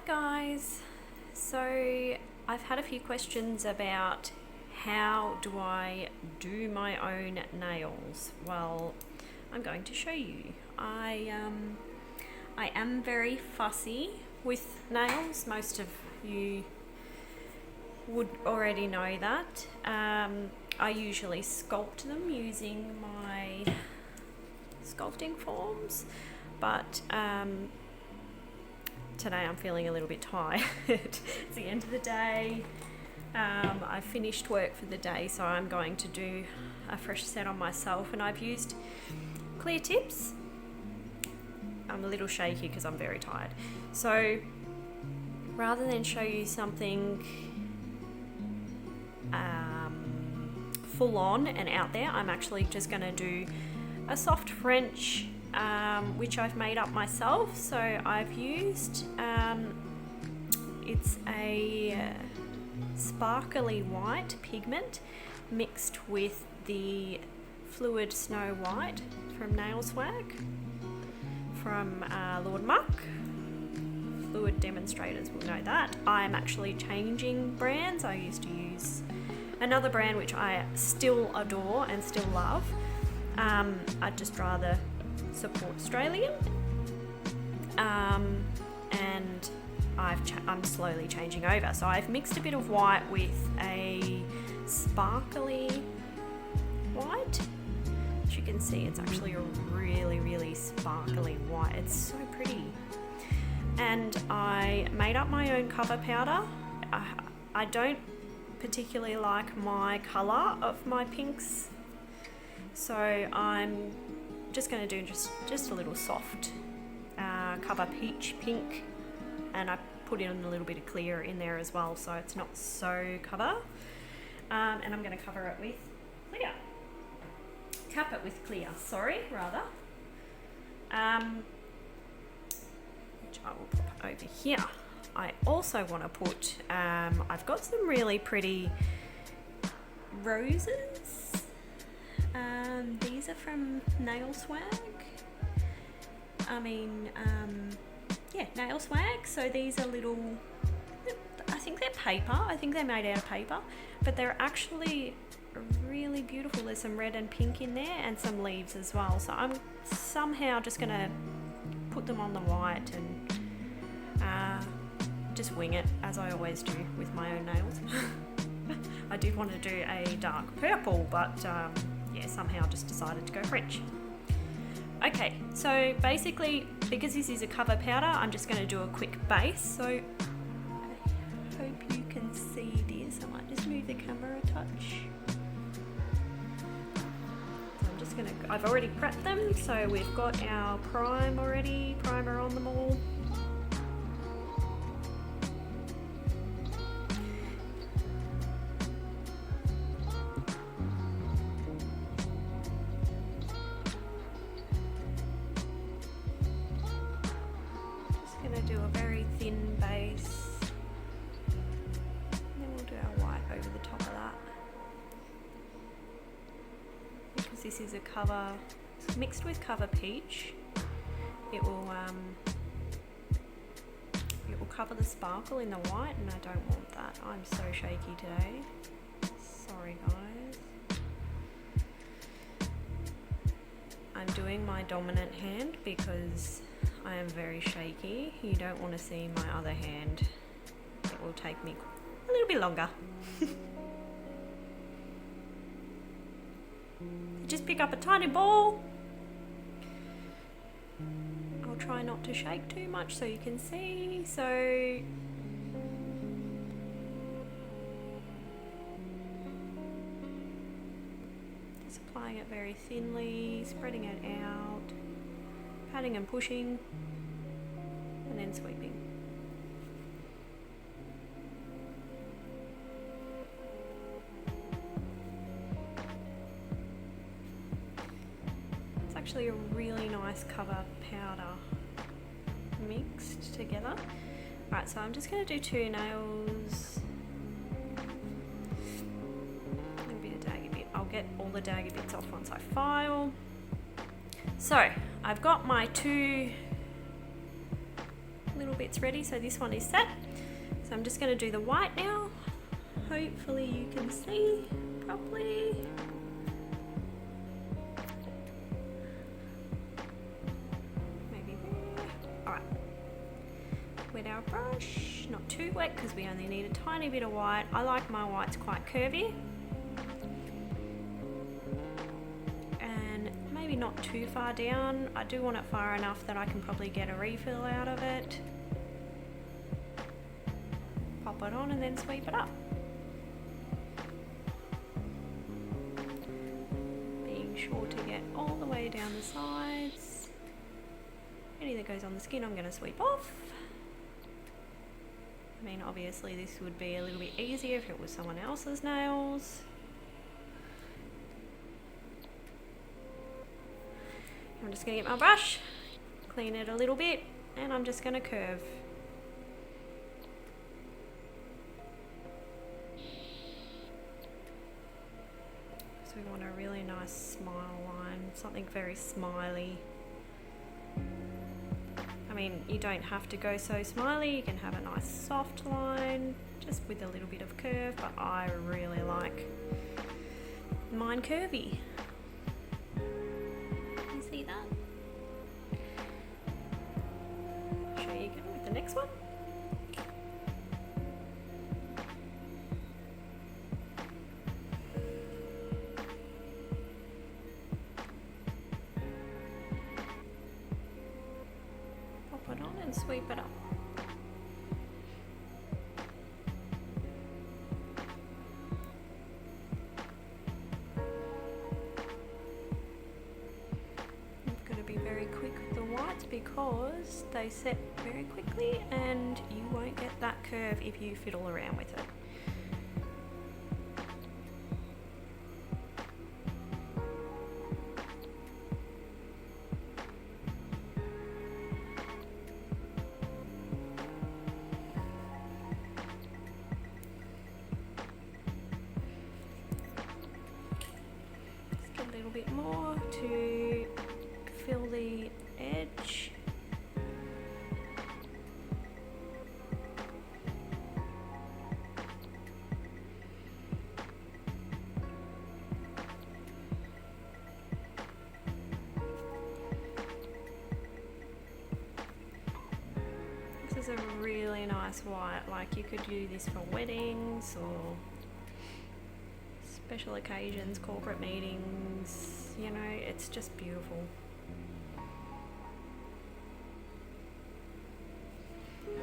guys. So I've had a few questions about how do I do my own nails. Well, I'm going to show you. I am very fussy with nails. Most of you would already know that. I usually sculpt them using my sculpting forms, but today I'm feeling a little bit tired. It's the end of the day. I've finished work for the day, so I'm going to do a fresh set on myself, and I've used clear tips. I'm a little shaky because I'm very tired. So rather than show you something full on and out there, I'm actually just going to do a soft French, which I've made up myself. So I've used, it's a sparkly white pigment mixed with the fluid Snow White from Nail Swag from Lord Muck. Fluid demonstrators will know that. I'm actually changing brands. I used to use another brand which I still adore and still love. I'd just rather support Australian, and I'm slowly changing over. So I've mixed a bit of white with a sparkly white. As you can see, it's actually a really sparkly white. It's so pretty. And I made up my own cover powder. I don't particularly like my colour of my pinks, so I'm just going to do just a little soft cover peach pink, and I put in a little bit of clear in there as well, so it's not so cover. And I'm going to cover it with clear. Cap it with clear, rather. Which I will pop over here. I also want to put, I've got some really pretty roses. These are from Nail Swag. Nail Swag. So these are little, I think they're paper. I think they're made out of paper, but they're actually really beautiful. There's some red and pink in there and some leaves as well. So I'm somehow just going to put them on the white and just wing it, as I always do with my own nails. I did want to do a dark purple, but somehow just decided to go French. Okay, so basically, because this is a cover powder, I'm just going to do a quick base. So I hope you can see this. I might just move the camera a touch. So I've already prepped them, so we've got our primer on them all. Do a very thin base, and then we'll do our white over the top of that. Because this is a cover mixed with cover peach, it will cover the sparkle in the white, and I don't want that. I'm so shaky today. Sorry guys. I'm doing my dominant hand because I am very shaky. You don't want to see my other hand. It will take me a little bit longer. Just pick up a tiny ball. I'll try not to shake too much so you can see. So just applying it very thinly, spreading it out, patting and pushing, and then sweeping. It's actually a really nice cover powder mixed together. Right, so I'm just going to do two nails. A little bit of daggy bit. I'll get all the daggy bits off once I file. So I've got my two little bits ready, so this one is set. So I'm just going to do the white now. Hopefully you can see properly. Maybe there. Alright. Wet our brush, not too wet because we only need a tiny bit of white. I like my whites quite curvy. And maybe not too far down. I do want it far enough that I can probably get a refill out of it. Pop it on and then sweep it up. Being sure to get all the way down the sides. Any that goes on the skin I'm going to sweep off. I mean, obviously this would be a little bit easier if it was someone else's nails. I'm just going to get my brush, clean it a little bit, and I'm just going to curve. So we want a really nice smile line, something very smiley. I mean, you don't have to go so smiley, you can have a nice soft line, just with a little bit of curve, but I really like mine curvy. You see that? I'll show you again with the next one. Pop it on and sweep it up. You've got to be very quick with the whites because they set very quickly and you won't get that curve if you fiddle around with it. A little bit more to fill the edge. This is a really nice white, like you could do this for weddings or special occasions, corporate meetings, you know, it's just beautiful. There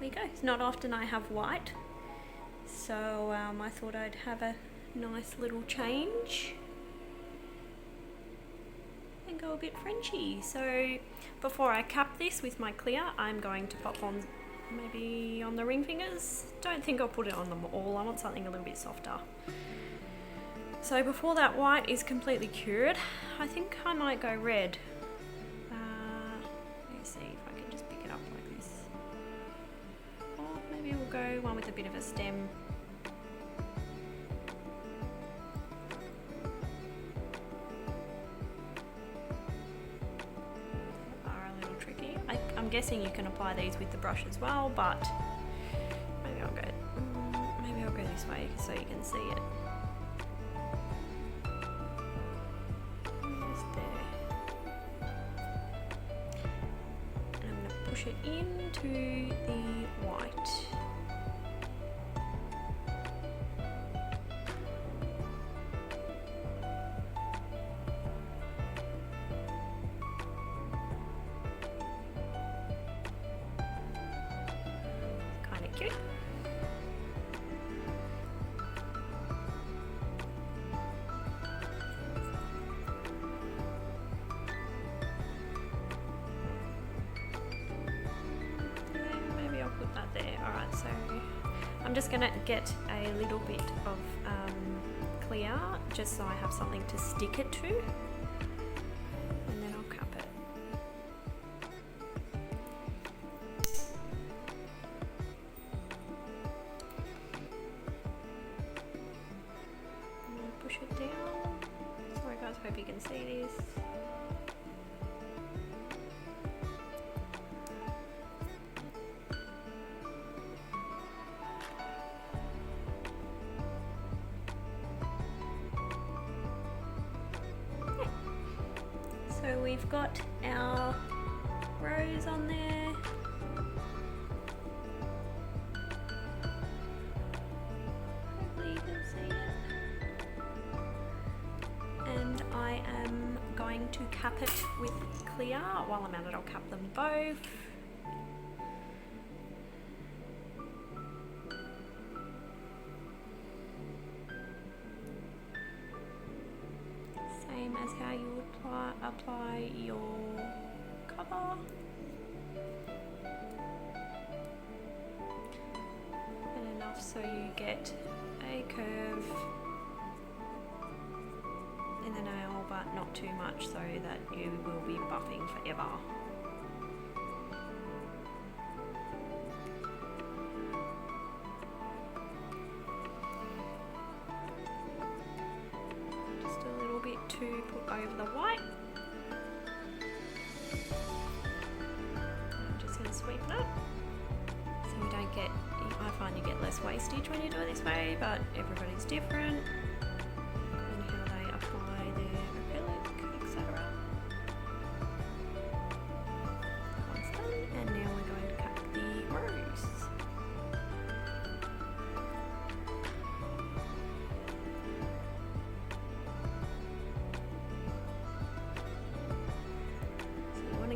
we go. It's not often I have white, so I thought I'd have a nice little change and go a bit Frenchy. So before I cap this with my clear, I'm going to pop on maybe on the ring fingers. Don't think I'll put it on them all. I want something a little bit softer. So before that white is completely cured, I think I might go red. Let me see if I can just pick it up like this. Or maybe we'll go one with a bit of a stem. I'm guessing you can apply these with the brush as well, but maybe I'll go this way so you can see it. Just there. And I'm going to push it into the white. Cute. Maybe I'll put that there. Alright, so I'm just going to get a little bit of clear just so I have something to stick it to. And then I'll cap it. Push it down. Sorry guys, hope you can see this. we've got our rose on there. Hopefully you can see it. And I am going to cap it with clear. While I'm at it, I'll cap them both. Same as how you would apply your cover. And enough so you get a curve in the nail, but not too much so that you will be buffing forever. Just a little bit to put over the white. I'm just going to sweep it up so you don't get, I find you get less wastage when you do it this way, but everybody's different.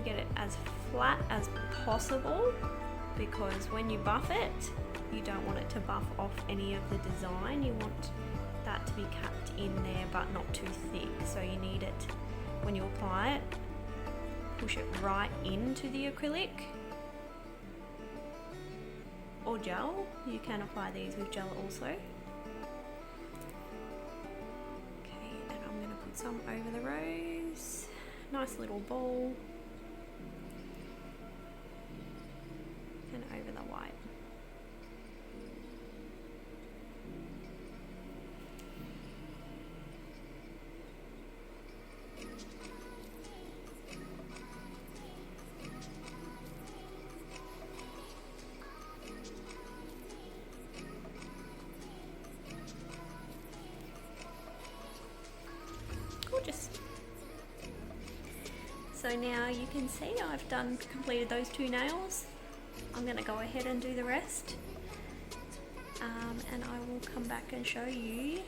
Get it as flat as possible, because when you buff it, you don't want it to buff off any of the design. You want that to be capped in there but not too thick, so you need it, when you apply it, push it right into the acrylic or gel. You can apply these with gel also. Okay, and I'm going to put some over the rose. Nice little ball. And over the white. Gorgeous. So now you can see I've completed those two nails. I'm going to go ahead and do the rest, and I will come back and show you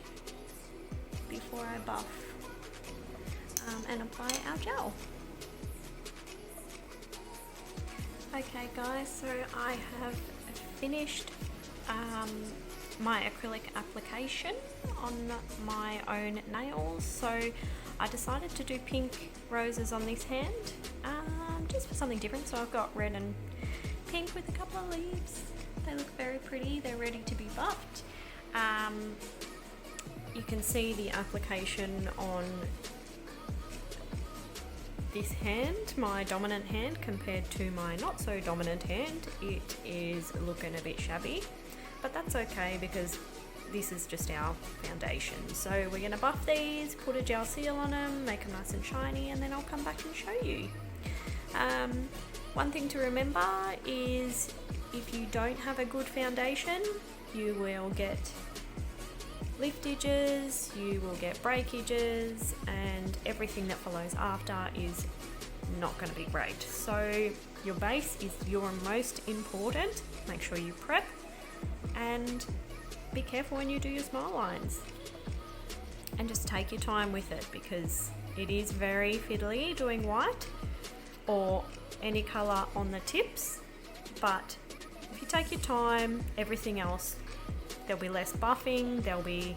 before I buff and apply our gel. Okay guys, so I have finished my acrylic application on my own nails. So I decided to do pink roses on this hand, just for something different. So I've got red and pink with a couple of leaves. They look very pretty. They're ready to be buffed. You can see the application on this hand, my dominant hand, compared to my not so dominant hand. It is looking a bit shabby, but that's okay because this is just our foundation. So we're going to buff these, put a gel seal on them, make them nice and shiny, and then I'll come back and show you. One thing to remember is if you don't have a good foundation, you will get liftages, you will get breakages, and everything that follows after is not going to be great. So your base is your most important. Make sure you prep and be careful when you do your smile lines, and just take your time with it because it is very fiddly doing white or any colour on the tips, but if you take your time, everything else, there'll be less buffing, there'll be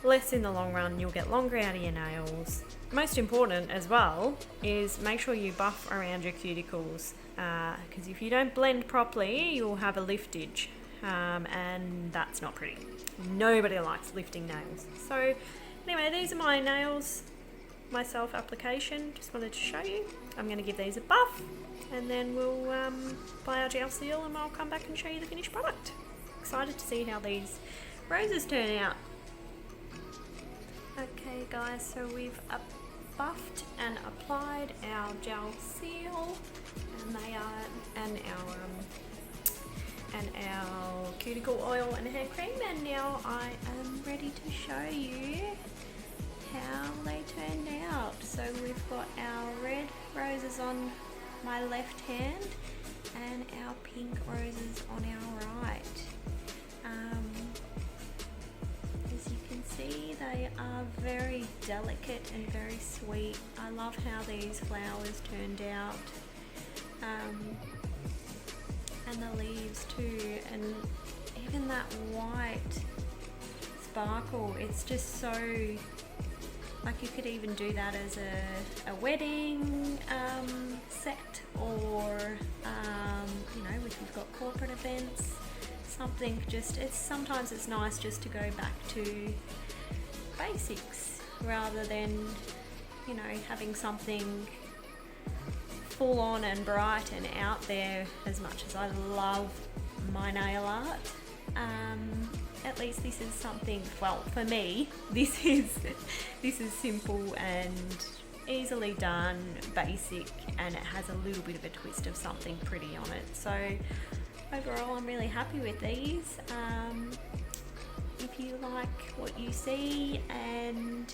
less in the long run, you'll get longer out of your nails. Most important as well is make sure you buff around your cuticles, because if you don't blend properly, you'll have a liftage, and that's not pretty. Nobody likes lifting nails. So anyway, these are my nails, my self application. Just wanted to show you. I'm going to give these a buff, and then we'll apply our gel seal, and I'll come back and show you the finished product. Excited to see how these roses turn out. Okay guys, so we've buffed and applied our gel seal, and our cuticle oil and hair cream, and now I am ready to show you how they turned out. So we've got our red roses on my left hand and our pink roses on our right. As you can see, they are very delicate and very sweet. I love how these flowers turned out, and the leaves too, and even that white sparkle. It's just so, like, you could even do that as a wedding set, or you know, if you've got corporate events, something. Just, sometimes it's nice just to go back to basics rather than, you know, having something full on and bright and out there. As much as I love my nail art, at least this is something, well, for me, this is simple and easily done, basic, and it has a little bit of a twist of something pretty on it. So overall, I'm really happy with these. If you like what you see and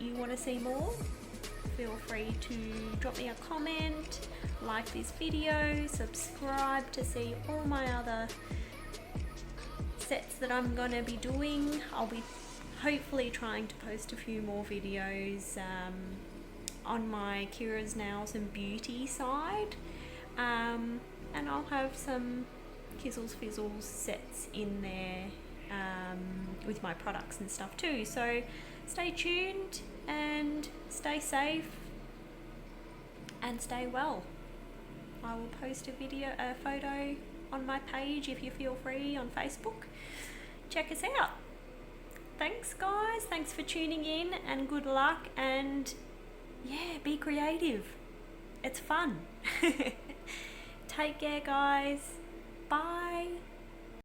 you want to see more, feel free to drop me a comment, like this video, subscribe to see all my other sets that I'm going to be doing. I'll be hopefully trying to post a few more videos on my Kira's Nails and Beauty side, and I'll have some Kizzles Fizzles sets in there with my products and stuff too. So stay tuned and stay safe and stay well. I will post a photo on my page if you feel free on Facebook. Check us out. Thanks guys, thanks for tuning in, and good luck, and yeah, be creative. It's fun. Take care guys. Bye.